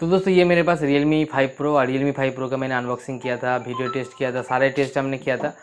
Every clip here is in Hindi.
तो दोस्तों ये मेरे पास Realme 5 Pro और Realme 5 Pro का मैंने अनबॉक्सिंग किया था, वीडियो टेस्ट किया था, सारे टेस्ट हमने किया था।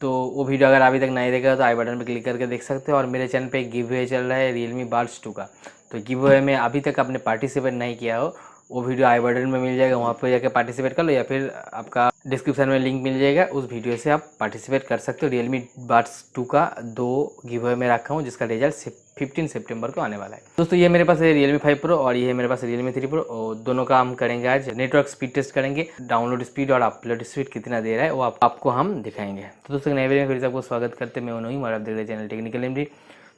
तो वो वीडियो अगर अभी तक नहीं देखा तो आई बटन पे क्लिक करके देख सकते हो। और मेरे चैनल पे एक गिव अवे चल रहा है Realme Buds 2 का। तो गिव अवे में अभी तक आपने पार्टिसिपेट नहीं किया हो, वो वीडियो आई बटन में मिल जाएगा, वहाँ पर जाकर पार्टिसिपेट कर लो, या फिर आपका डिस्क्रिप्शन में लिंक मिल जाएगा, उस वीडियो से आप पार्टिसिपेट कर सकते हो। Realme Buds 2 का 2 गिव अवे में रखा हूँ, जिसका रिजल्ट 15 सितंबर को आने वाला है। दोस्तों ये मेरे पास है Realme 5 Pro और ये है मेरे पास Realme 3 Pro, और दोनों का हम करेंगे आज नेटवर्क स्पीड टेस्ट करेंगे। डाउनलोड स्पीड और अपलोड स्पीड कितना दे रहा है वो आपको हम दिखाएंगे। तो दोस्तों नए वीडियो में फिर से आपको स्वागत करते हैं, मैं उन्हीं और आप देख रहे चैनल टेक्निकल एमडी।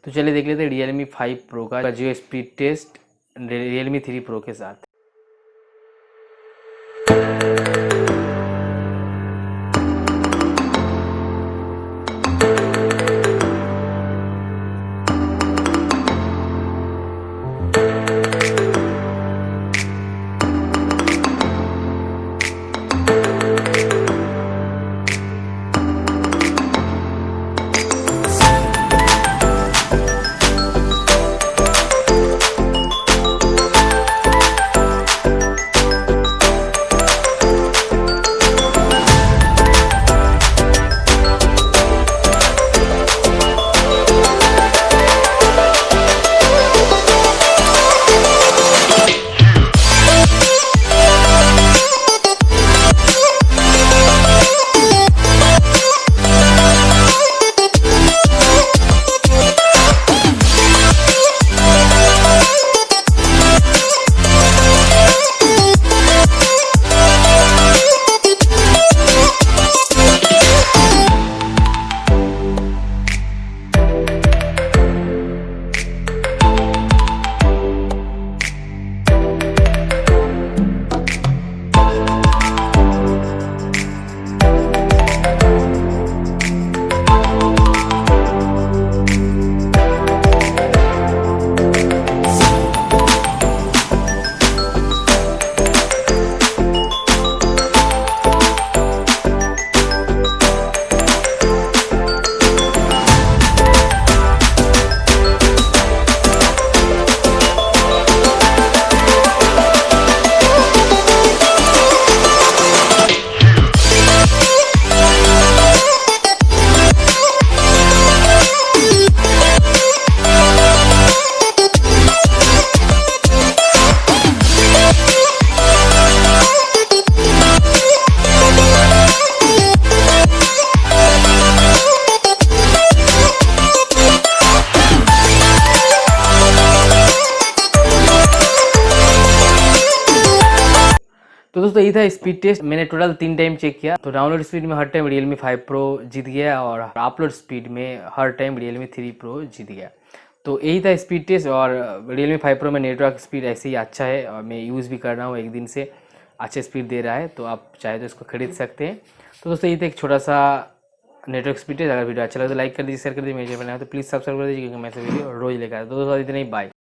तो चलिए देख लेते हैं Realme 5 Pro का जो स्पीड टेस्ट Realme 3 Pro के साथ। तो दोस्तों ये था स्पीड टेस्ट, मैंने टोटल 3 टाइम चेक किया। तो डाउनलोड स्पीड में हर टाइम Realme 5 Pro जीत गया, और अपलोड स्पीड में हर टाइम Realme 3 Pro जीत गया। तो यही था स्पीड टेस्ट। और Realme 5 Pro में नेटवर्क स्पीड ऐसे ही अच्छा है, और मैं यूज़ भी कर रहा हूँ, एक दिन से अच्छे स्पीड दे रहा है। तो आप चाहे तो इसको खरीद सकते हैं। तो दोस्तों ये था एक छोटा सा नेटवर्क स्पीड टेस्ट। अगर वीडियो अच्छा लगे तो लाइक कर दीजिए, शेयर कर दीजिए, मेरे चैनल पर तो प्लीज़ सब्सक्राइब कर दीजिए, क्योंकि मैं ऐसे वीडियो रोज़ लेकर आता हूँ। तो दोस्तों इतना ही, बाय।